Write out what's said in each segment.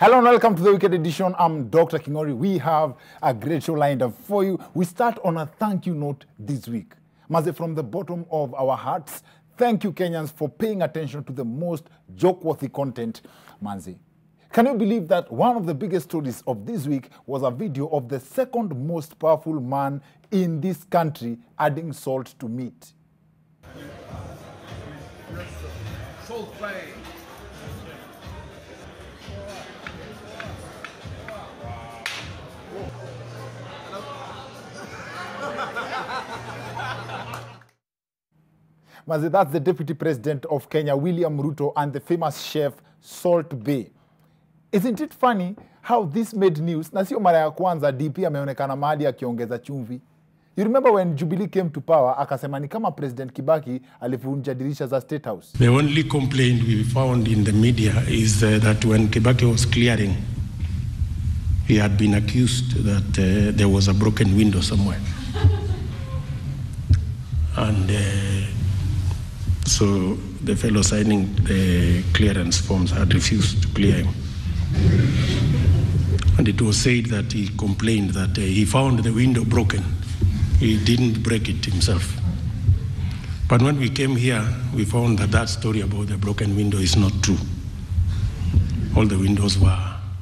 Hello and welcome to the Weekend Edition. I'm Dr. Kingori. We have a great show lined up for you. We start on a thank you note this week. Maze, from the bottom of our hearts, thank you Kenyans for paying attention to the most joke-worthy content. Manzi, can you believe that one of the biggest stories of this week was a video of the second most powerful man in this country adding salt to meat? Salt Bay. Mazi, that's the Deputy President of Kenya, William Ruto, and the famous chef, Salt Bay. Isn't it funny how this made news? Na sio mara ya kwanza DP ameonekana mahali akiongeza chumvi. You remember when Jubilee came to power, akasema ni kama President Kibaki alivunja dirisha za State House. The only complaint we found in the media is that when Kibaki was clearing, he had been accused that there was a broken window somewhere. And so the fellow signing the clearance forms had refused to clear him. And it was said that he complained that he found the window broken. He didn't break it himself. But when we came here, we found that that story about the broken window is not true. All the windows were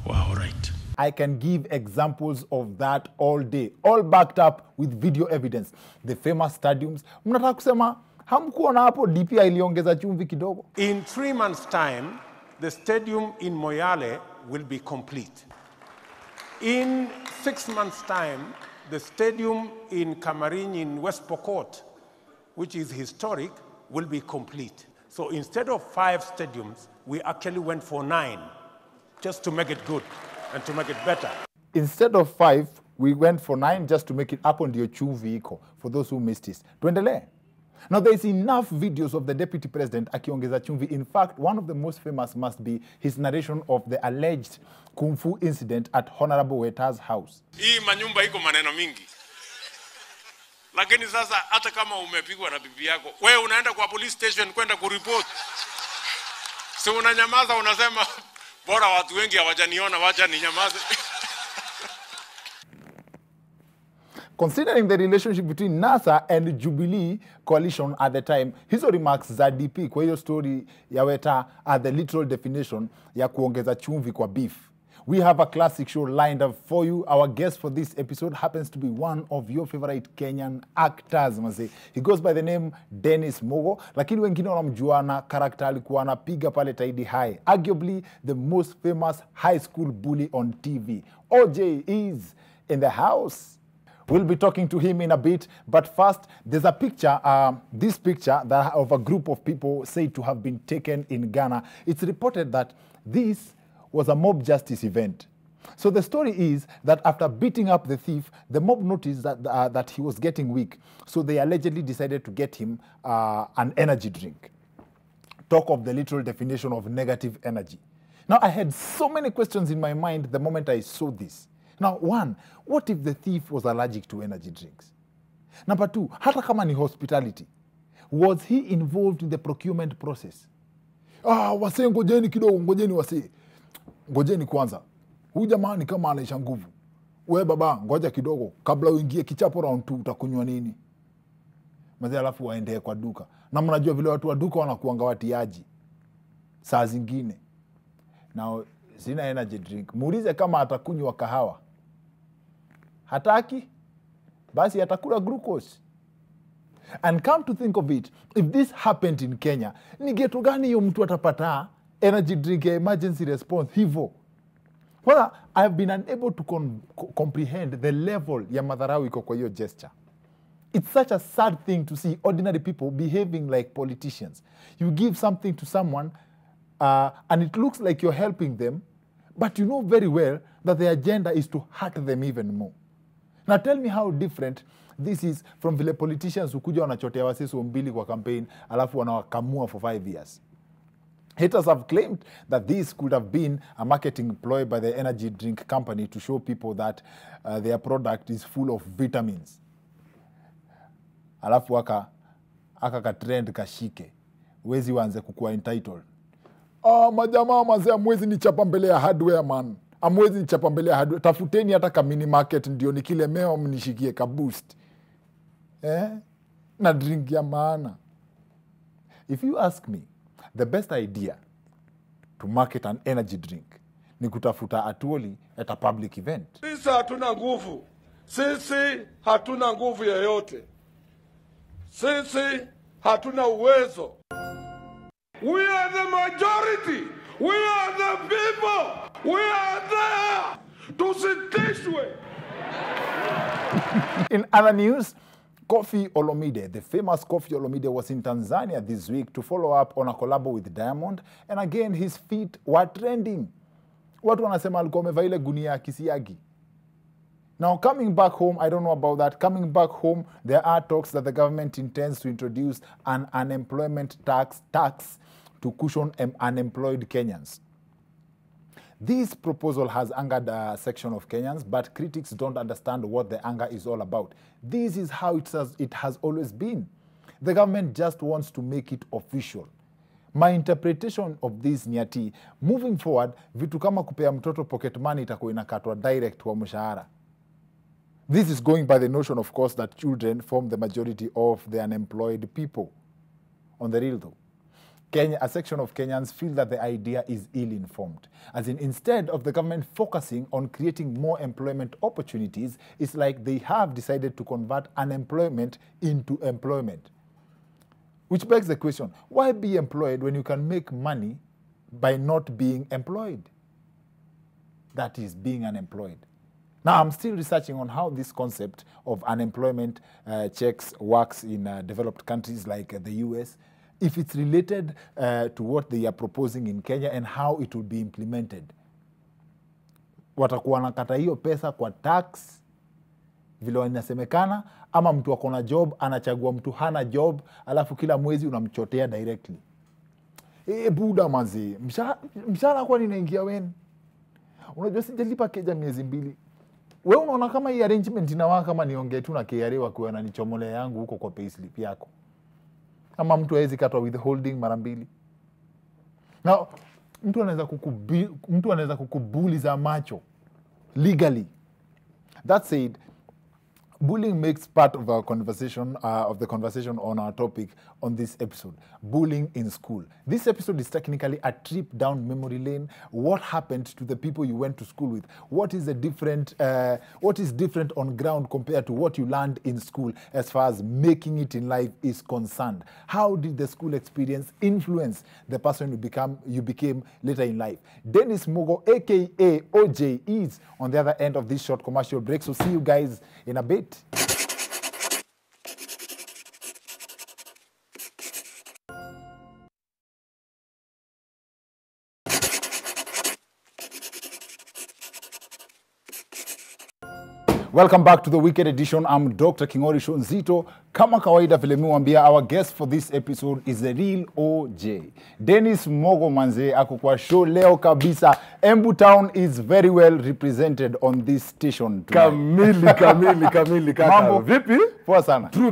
all right. I can give examples of that all day, all backed up with video evidence. The famous stadiums. Mnataka kusema hamkuona hapo DP iliongeza chumvi kidogo? In 3 months' time, the stadium in Moyale will be complete. In 6 months' time, the stadium in Kamarin in West Pokot, which is historic, will be complete. So instead of 5 stadiums, we actually went for 9, just to make it good and to make it better. Instead of 5, we went for 9 just to make it up on the chumvi iko, for those who missed it. Tuendelee. Now, there's enough videos of the Deputy President akiongeza chumvi. In fact, one of the most famous must be his narration of the alleged kung fu incident at Honorable Weta's house. Hii manyumba iko maneno mingi. Lakini sasa hata kama umepigwa na bibi yako, wewe unaenda kwa police station kwenda kuripoti. Si unanyamaza unasema bora watu wengi hawajaniona wacha ninyamaze. Considering the relationship between NASA and Jubilee coalition at the time, hizo remarks za DP kwa hiyo story ya Weta are the literal definition ya kuongeza chumvi kwa beef. We have a classic show lined up for you. Our guest for this episode happens to be one of your favorite Kenyan actors. Mase. He goes by the name Dennis Mogo, lakini wengine wanamjua na character alikuwa anapiga pale Tahidi High. Arguably the most famous high school bully on TV. OJ is in the house. We'll be talking to him in a bit, but first, there's a picture, this picture that of a group of people said to have been taken in Ghana. It's reported that this was a mob justice event. So the story is that after beating up the thief, the mob noticed that he was getting weak. So they allegedly decided to get him an energy drink. Talk of the literal definition of negative energy. Now, I had so many questions in my mind the moment I saw this. Now, 1, what if the thief was allergic to energy drinks? Number 2, hata kama ni hospitality, was he involved in the procurement process? Wasee ngojeni kidogo, ngojeni wasee. Ngojeni kwanza. Huyu jamaa ni kama anaisha nguvu. Wewe baba, ngoja kidogo, kabla uingie kichapo round 2 utakunywa nini? Maze alafu waende kwa duka. Na mnajua vile watu wa duka wanakuanga watiaji. Saa zingine. Now, sina energy drink. Muulize kama atakunywa kahawa. Hataki? Basi atakula glucose. And come to think of it, if this happened in Kenya, ni geto gani hiyo mtu atapata energy drink emergency response hivo? Well, I have been unable to comprehend the level ya madharau iko kwa hiyo gesture. It's such a sad thing to see ordinary people behaving like politicians. You give something to someone and it looks like you're helping them, but you know very well that the agenda is to hurt them even more. Now tell me how different this is from vile politicians ukuja wanachotea waseso mbili kwa campaign alafu wanawakamua for 5 years. Haters have claimed that this could have been a marketing ploy by the energy drink company to show people that their product is full of vitamins. Alafu aka ka trend kashike. Wezi wanze kukua entitled. Majamaa mazee amwezi nichapa mbele ya hardware man. Amwezi nichapa mbele ya hardware. Tafuteni hata ka mini market ndio nikilemewa mnishikie ka boost. Na drink ya maana. If you ask me, the best idea to market an energy drink ni kutafuta atuoli at a public event. Sisi hatuna nguvu. Sisi hatuna nguvu yoyote. Sisi hatuna uwezo. We are the majority. We are the people. We are there. Tusitishwe. In other news, Koffi Olomide, the famous Koffi Olomide, was in Tanzania this week to follow up on a collab with Diamond, and again his feet were trending. Watu wanasema alikuwa amevaa ile gunia ya kisiagi. Now coming back home, I don't know about that. Coming back home, there are talks that the government intends to introduce an unemployment tax to cushion unemployed Kenyans. This proposal has angered a section of Kenyans, but critics don't understand what the anger is all about. This is how it has always been. The government just wants to make it official. My interpretation of this ni ati, moving forward, vitu kama kupea mtoto pocket money itakuwa inakatwa direct wa mshahara. This is going by the notion, of course, that children form the majority of the unemployed people. On the real though, a section of Kenyans feel that the idea is ill-informed. As in, instead of the government focusing on creating more employment opportunities, it's like they have decided to convert unemployment into employment. Which begs the question, why be employed when you can make money by not being employed? That is being unemployed. Now, I'm still researching on how this concept of unemployment checks works in developed countries like the US, if it's related to what they are proposing in Kenya and how it will be implemented. Watakuwa nakata hiyo pesa kwa tax, vile inasemekana, ama mtu akona job, anachagua mtu hana job, alafu kila mwezi unamchotea directly. Buda mazi, mshahara kwa ninaingia wen? Unajua sijalipa keja miezi 2. Wewe unaona kama hii arrangement inawaka kama niongee tu na KRA wakiwa na nichomole yangu huko kwa payslip yako. Kama mtu hawezi katwa withholding mara 2. Now, mtu anaweza kukubuli za macho legally. That said, bullying makes part of our conversation, of the conversation on our topic on this episode. Bullying in school. This episode is technically a trip down memory lane. What happened to the people you went to school with? What is different on ground compared to what you learned in school as far as making it in life is concerned? How did the school experience influence the person you became later in life? Dennis Mogo, aka OJ, is on the other end of this short commercial break. So see you guys in a bit. Welcome back to the Weekend Edition. I'm Dr. Kingori Shonzito. Kama kawaida vile miwambia, our guest for this episode is the real OJ. Dennis Mogo manze ako kwa show leo kabisa. Embu Town is very well represented on this station tonight. Kamili kaka. Mambo Vipi? Poa sana. True.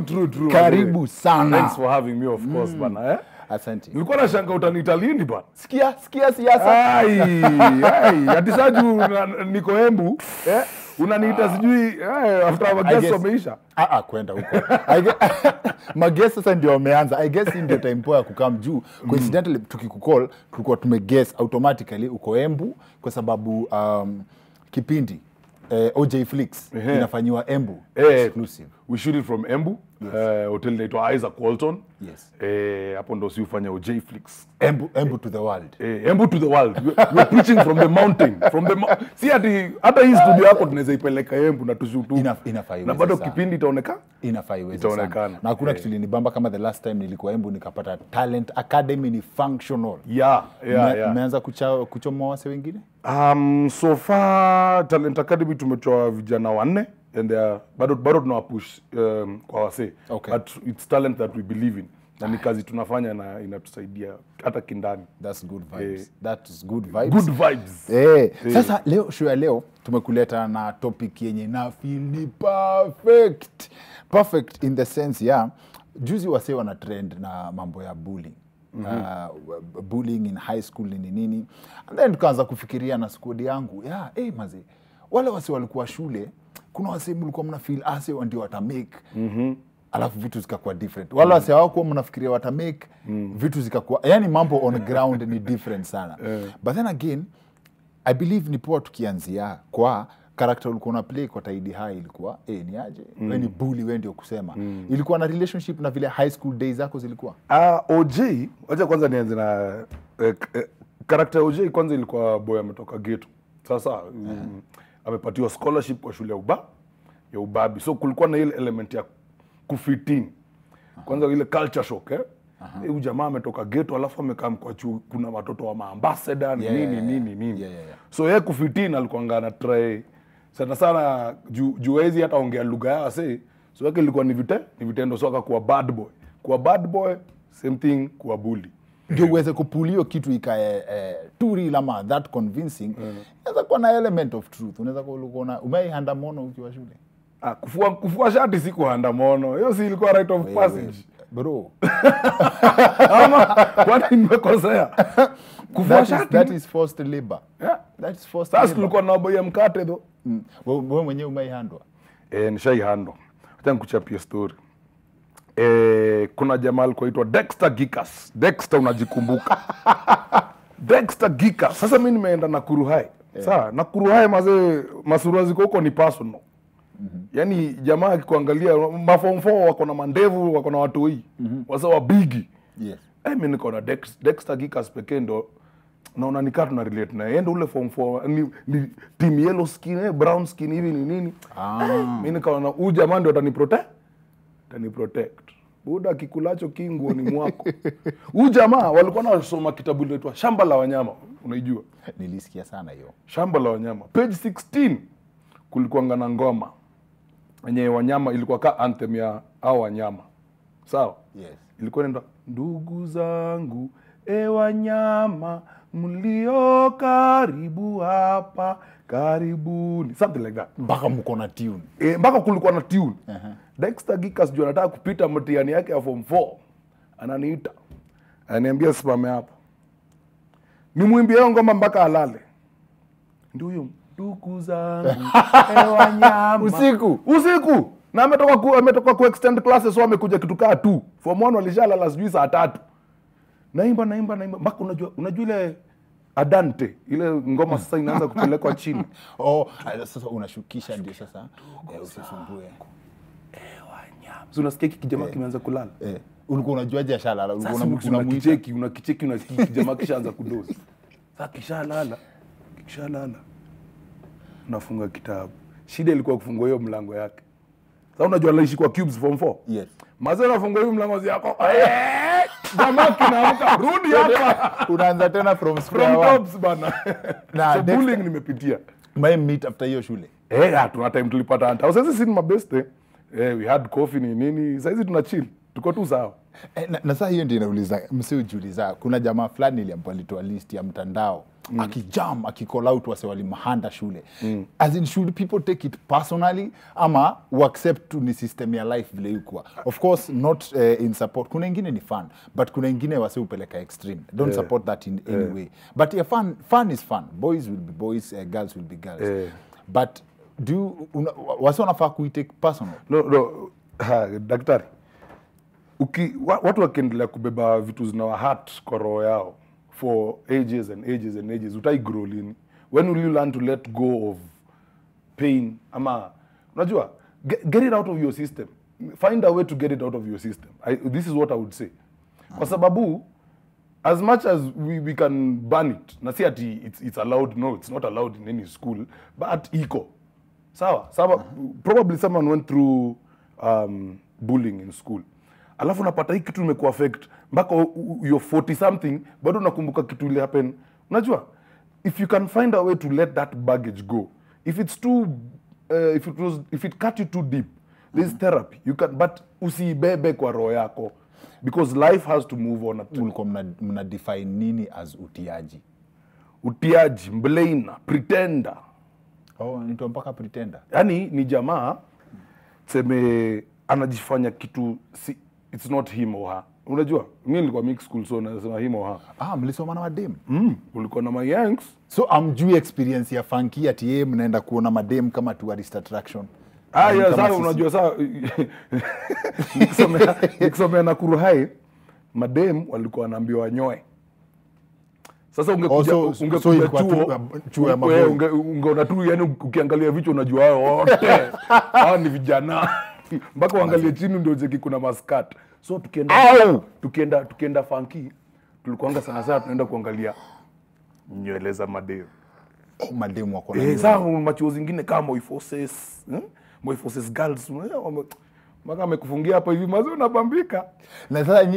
Karibu sana. Thanks for having me, of course, bana, eh? Asante. Nilikuwa nashanga utaniita lini bwana? Sikia siasa. Ai, atisaju niko Embu, eh? Unaniita sijui after our guests wameisha. Kwenda huko. Maguests sasa ndio wameanza. I guess ndio time poa kukam juu. Coincidentally tukikucall tulikuwa tumeguess automatically uko Embu kwa sababu kipindi OJ Flix inafanywa Embu exclusive. We shoot it from Embu. Yes. Hotel inaitwa Isaac Walton. Yes. Hapo ndo si ufanya OJ Flix. Embu to the world. Embu to the world. You're preaching from the mountain. See hata hii studio yako tunaweza ipeleka Embu na tushutu. Inafai. Na bado kipindi itaonekana? Itaonekana. Na hakuna kitu linibamba kama the last time nilikuwa Embu nikapata Talent Academy ni functional. Yeah. Umeanza kuchomoa wase wengine? So far Talent Academy tumetoa vijana 4 and bado tunawapush kwa wase. Okay. But it's talent that we believe in. Na ni kazi tunafanya na inatusaidia hata kindani. That's good vibes. That's good vibes. Good vibes. Sasa leo tumekuleta na topic yenye na feel ni perfect. Perfect in the sense juzi wase wana trend na mambo ya bullying. bullying in high school nini. And then tukaanza kufikiria na squad yangu, maze, wale wase walikuwa shule, kuna wase mlikuwa mna feel ase ndio wata make. Alafu vitu zikakuwa different. Wale wase hawakuwa mnafikiria wata make, vitu zikakuwa, yani mambo on ground ni different sana. But then again, I believe ni poa tukianzia kwa character ulikuwa na play kwa Tahidi High ilikuwa ni aje wewe ni bully wewe ndio kusema ilikuwa na relationship na vile high school days zako zilikuwa OJ acha kwanza nianze na character OJ kwanza ilikuwa boy ametoka ghetto sasa amepatiwa scholarship kwa shule ya ubabi so kulikuwa na ile element ya kufitini kwanza ile culture shock huyu jamaa ametoka ghetto alafu amekaa kwa kuna watoto wa maambassador nini so yeye kufitini alikuwa ngana try sana juezi hata ongea lugha yao say so yake ilikuwa ni vitendo soka kuwa bad boy same thing kuwa bully ndio uweze kupulio kitu ikae too real ama that convincing inaweza kuwa na element of truth unaweza kuona umeihanda mono ukiwa shule kufua shati si kuhanda mono hiyo si ilikuwa right of passage bro ama kwani nimekosea kufua shati that is forced labor that is forced labor sasa tulikuwa na boya mkate though wewe mwenyewe umeihandwa nishaihandwa acha nikuchapie story kuna jamaa alikuwa aitwa Dexter Gikas Dexter unajikumbuka Dexter Gikas sasa mimi nimeenda Nakuru High sawa Nakuru High mazee masura ziko huko ni personal yani jamaa akikuangalia form 4 wako na mandevu wako na watu hii wasa wa bigi yes mimi niko na Dexter Gikas pekee ndo naona nikaa tuna relate na yeye ndo ule form 4 ni team yellow skin brown skin hivi ni nini mimi nikaona huyu jamaa ndo ataniprotect buda kikulacho kinguo ni mwako huyu jamaa walikuwa wanasoma kitabu inaitwa Shamba la Wanyama unaijua nilisikia sana hiyo Shamba la Wanyama page 16 kulikuwa ngana ngoma yenye wanyama ilikuwa ka anthem ya hao wanyama sawa yes ilikuwa nenda ndugu zangu wanyama mlio karibu hapa karibuni something like that mpaka mko na tune mpaka kulikuwa na tune Dexter Gikas juu anataka kupita mtihani yake ya form 4 ananiita ananiambia simame hapo nimwimbie hiyo ngoma mpaka alale ndio huyo ndugu zangu wanyama usiku na ametoka ku extend classes so amekuja kitu kaa 2 form 1 walishalala sijui saa 3 naimba mpaka unajua ile Adante ile ngoma sasa inaanza kupelekwa chini sasa unashukisha ndio sasa usisumbue wanyama so unasikia kijamaa kimeanza kulala ulikuwa unajuaje ashalala ulikuwa unakicheki unasikia kijamaa kishaanza kudozi sasa kishalala unafunga kitabu shida ilikuwa kufungua hiyo mlango yake sasa unajua anaishi kwa cubes form 4 yes mazee unafungua hiyo mlango yako jamaa kinaamka rudi hapa unaanza tena from square one tops bana na so bullying nimepitia my meet after hiyo shule tuna time tulipata hata sasa sisi ni mabeste we had coffee nini sasa hizi tuna chill tuko tu sawa na sasa hiyo ndio inauliza msiujiuliza kuna jamaa fulani ile alitoa list ya mtandao akijam akicall out wase walimhanda shule as in should people take it personally ama accept to ni system ya life vile yuko of course not in support kuna wengine ni fun but kuna wengine wase upeleka extreme don't support that in any way but yeah, fun is fun boys will be boys girls will be girls but wase wanafaa kuitake personal no daktari watu wakiendelea kubeba vitu zinawa hurt kwa roho yao for ages and ages and ages utai grow lini when will you learn to let go of pain ama unajua get it out of your system find a way to get it out of your system this is what I would say kwa sababu as much as we can ban it na si ati it's allowed no it's not allowed in any school but iko sawa probably someone went through bullying in school alafu unapata hii kitu imekuwa affect mpaka you're 40 something bado unakumbuka kitu ile happen unajua if you can find a way to let that baggage go if it's too if it cut you too deep there's therapy you can but usibebe kwa roho yako because life has to move on ulikuwa mna define nini as utiaji mblaina pretender nito mpaka pretender yani ni jamaa seme anajifanya kitu it's not him or her Unajua, mimi nilikuwa mix school so nasema himo ha. Mlisoma na madem. Ulikuwa na mayanks. So amjui experience ya funky ati yeye mnaenda kuona madem kama tourist attraction. Yeah, sasa unajua sasa nikisomea na Tahidi High, madem walikuwa wanaambiwa wanyoe. Sasa ungekuja chuo ya maboy. Ungeona tu yani ukiangalia vichwa unajua hao wote. Hao ni vijana. Mpaka uangalie chini ndio jeki kuna maskat. So tukienda funky tulikuanga sana tunaenda kuangalia nywele za madem. Madem wako na sasa machuo zingine kama Moifoses girls maka amekufungia hapa hivi mazo unapambika. Na sasa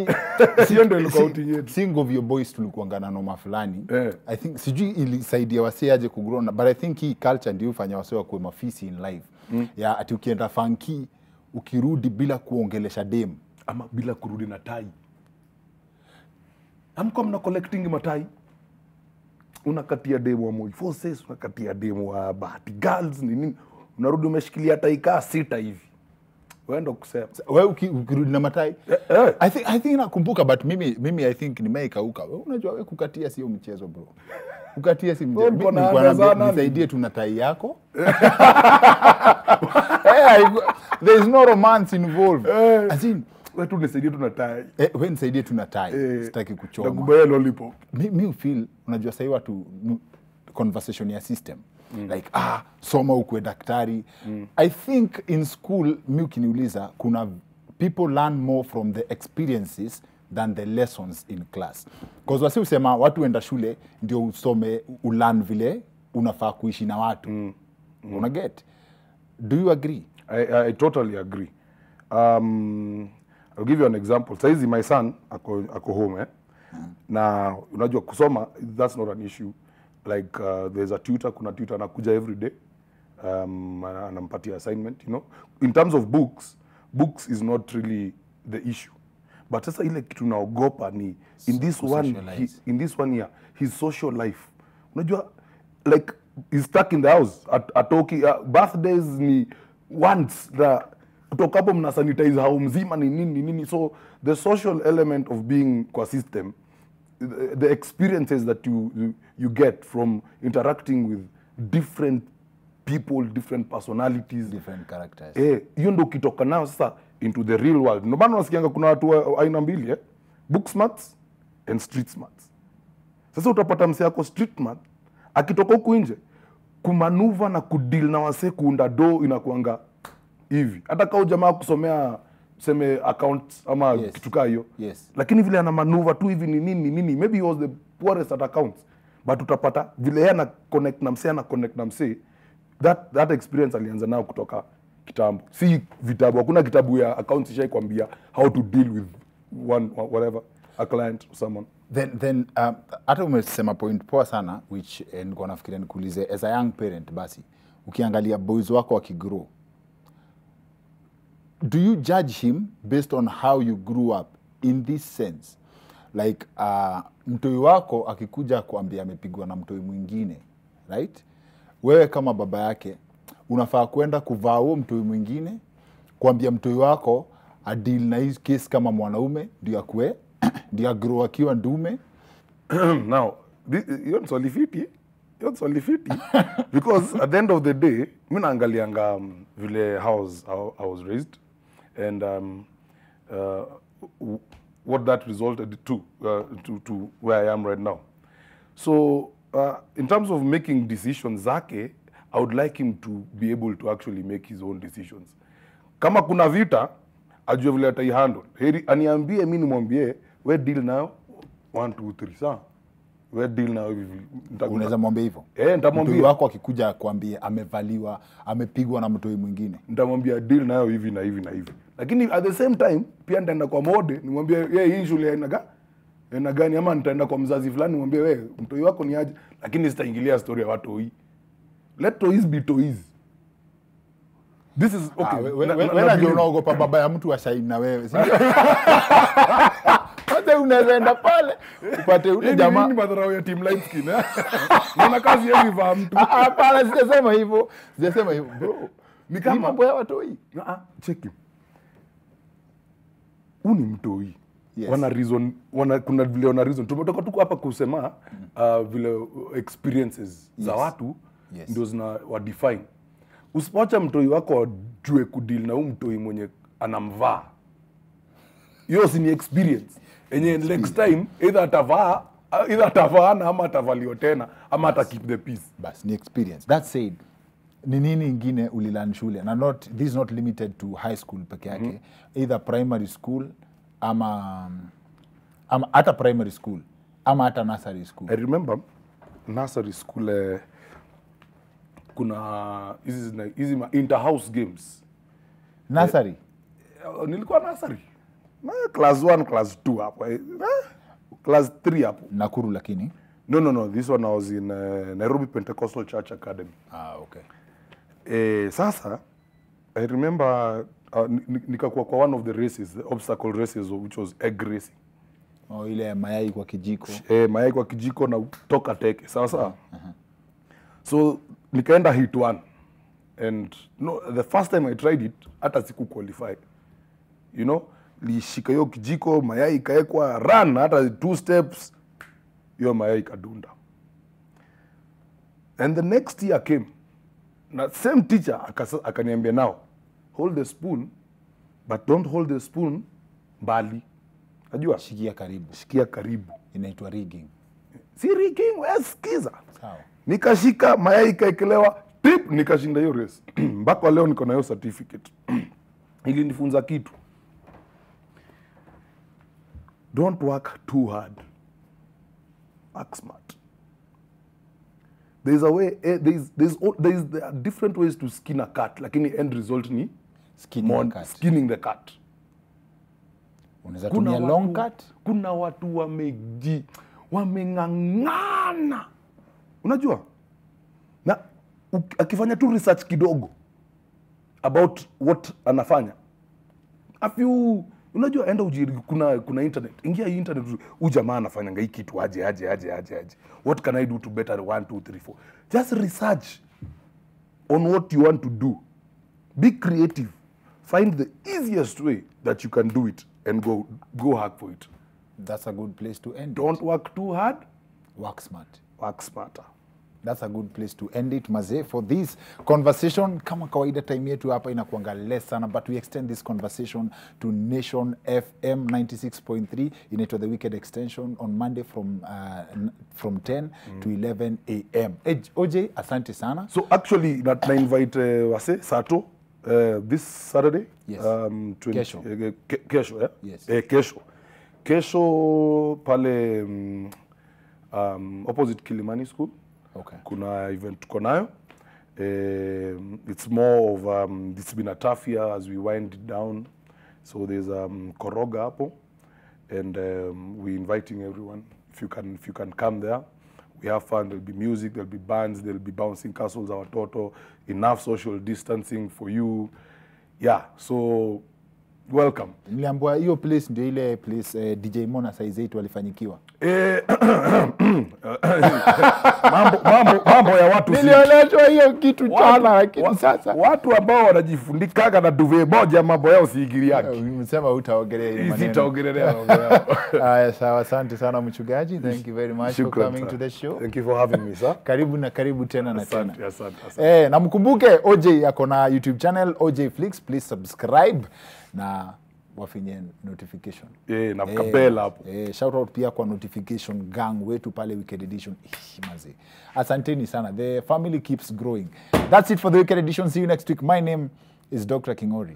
sio ndio ilikuwa outing yetu. Sing of your boys tulikuangana noma fulani. I think sijui ilisaidia wasee aje kugrow, but I think hii culture ndio ufanya wasee wa kuwa mafisi in life. Ya ati ukienda funky ukirudi bila kuongelesha dem ama bila kurudi na tai. Amko mna collecting matai. Unakatia demo wa Moifoses, unakatia demo wa Bahati girls nini. Unarudi umeshikilia tai kaa 6 hivi. Wewe ndo kusema. Wewe ukirudi na matai. I think nakumbuka, but mimi I think nimeikauka. Wewe unajua wewe kukatia sio mchezo bro. Kukatia si mchezo. Mimi nisaidie tu na tai yako. There is no romance involved. As in wewe tu nisaidie tu na tai. Wewe nisaidie tu na tai. Sitaki kuchoma. Nakubaya lollipop. Mimi feel unajua sasa watu conversation ya system. Like soma ukwe daktari. I think in school mimi ukiniuliza kuna people learn more from the experiences than the lessons in class. Because wasi usema watu enda shule ndio usome ulearn vile unafaa kuishi na watu. Una get? Do you agree? I totally agree. I'll give you an example. Saizi my son ako home na unajua kusoma that's not an issue. Like there's a tutor, kuna tutor anakuja every day. Anampatia assignment, you know. In terms of books is not really the issue. But sasa ile kitu naogopa ni in this one year his social life. Unajua like he's stuck in the house atoki birthdays ni once kutoka hapo mna sanitize hao mzima ni nini. So the social element of being kwa system, the experiences that you get from interacting with different people, different personalities, different characters. Hiyo ndio kitoka nao sasa into the real world. Ndio maana unasikianga kuna watu aina mbili book smarts and street smarts. Sasa utapata msee yako street smart akitoka huku nje kumanuva na kudeal na wase kuunda do inakuanga hivi. Hata kama jamaa kusomea seme accounts ama kitu kama hiyo. Lakini vile ana manuva tu hivi ni nini maybe he was the poorest at accounts, but utapata vile yeye ana connect na msee that experience alianza nao kutoka kitambo. Si vitabu, hakuna kitabu ya accounts ishai kwambia how to deal with whatever a client or someone. Then hata umesema point poa sana which niko nafikiria nikuulize as a young parent basi ukiangalia boys wako wakigrow, do you judge him based on how you grew up in this sense? Like mtoi wako akikuja kuambia amepigwa na mtoi mwingine, right? Wewe kama baba yake unafaa kwenda kuvaa huo mtoi mwingine kuambia mtoi wako adeal na hii case kama mwanaume ndio akue ndio agrow akiwa ndume. Now you're swali fiti because at the end of the day mimi naangalianga vile I was raised and what that resulted to where I am right now. So in terms of making decisions zake, I would like him to be able to actually make his own decisions. Kama kuna vita ajue vile ataihandle. Heri aniambie mimi nimwambie we deal now 1 2 3 sawa. We deal now hivi. Unaweza mwambie hivyo? Nitamwambia. Mtu wako akikuja kuambia amevaliwa, amepigwa na mtoi mwingine. Nitamwambia deal nayo hivi na hivi na hivi. Lakini at the same time pia nitaenda kwa mode nimwambie yeye hii shule ina gani ama nitaenda kwa mzazi fulani nimwambie wewe mtoi wako ni aje, lakini sitaingilia story ya watu hii. Let toys be toys. This is okay. Wewe ndio unaogopa baba ya mtu ashaini na wewe. Hata unaenda pale upate ule jamaa ni madharau ya team light skin na kazi yake vaa mtu. Hapana, sijasema hivyo bro. Ni kama mambo ya watoi. Check him. Uni mtoi. Yes. wana reason, kuna vile wana reason. Tumetoka tuko hapa kusema vile experiences za watu ndio zina wa define. Usipoacha mtoi wako ajue kudeal na mtoi mwenye anamvaa. Hiyo si ni experience. Enye next time either atavaa na ama atavalio tena ama ata keep the peace. Bas ni experience. That said, ni nini ingine ulilearn shule? Na this is not limited to high school peke yake. Either primary school ama hata primary school ama hata nursery school. I remember nursery school kuna hizi inter-house games. Nursery? Nilikuwa nursery. Class 1, class 2 hapo. Class 3 hapo. Nakuru lakini? No. This one I was in Nairobi Pentecostal Church Academy. Okay. Sasa, I remember nikakuwa kwa one of the races, the obstacle races, which was egg racing. Ile mayai kwa kijiko. Mayai kwa kijiko na toka teke. Sasa. So, nikaenda hit 1. And the first time I tried it, hata siku qualify. You know, lishika hiyo kijiko, mayai ikaekwa, run, hata 2 steps, hiyo mayai kadunda. And the next year came, na same teacher akaniambia now, hold the spoon, but don't hold the spoon mbali. Najua? Shikia karibu. Inaitwa rigging. Si rigging, wewe sikiza. Sawa. Nikashika, mayai ikaekelewa, tip, nikashinda hiyo race. Mpaka leo niko na hiyo certificate. Ili nifunza kitu. Don't work too hard. Work smart. There are different ways to skin a cat, lakini end result ni skinning the cat. Unaweza tumia long cut. Kuna watu wameng'ang'ana. Unajua? Na akifanya tu research kidogo about what anafanya. Unajua enda ujiri kuna internet. Ingia internet jamaa anafanya hii kitu aje. What can I do to better 1 2 3 4? Just research on what you want to do. Be creative. Find the easiest way that you can do it and go hard for it. That's a good place to end. Don't work too hard. Work smart. Work smarter. That's a good place to end it, mazee, for this conversation. Kama kawaida time yetu hapa inakuanga less sana, but we extend this conversation to Nation FM 96.3. Inaitwa The Weekend Extension on Monday from 10 to 11 a.m. OJ, asante sana. So actually, na invite wase Sato this Saturday. Yes. Kesho. Kesho, Yes. Kesho pale opposite Kilimani School. Okay. Kuna event tuko nayo. It's more of it's been a tough year as we wind it down. So there's koroga hapo, and we're inviting everyone. If you can come there, we have fun. There'll be music, there'll be bands, there'll be bouncing castles, our toto, enough social distancing for you. Yeah, so welcome. Niliambiwa hiyo place ndio ile place DJ Mona size 8 walifanyikiwa. Mambo ya watu nilioletwa hiyo kitu chana, lakini sasa watu ambao wanajifundikaga na duve moja mambo yao siingiliaki. Umesema utaongelea hiyo maneno. Sitaongelea mambo yao. Sawa, asante sana mchungaji. Thank you very much for coming to the show. Thank you for having me, sir. Karibu tena na tena. Asante. Na mkumbuke OJ yako na YouTube channel OJ Flix, please subscribe na wafinye notification. Na kabela hapo. Shout out pia kwa notification gang wetu pale Weekend Edition. Maze. Asanteni sana. The family keeps growing. That's it for the Weekend Edition. See you next week. My name is Dr. Kingori.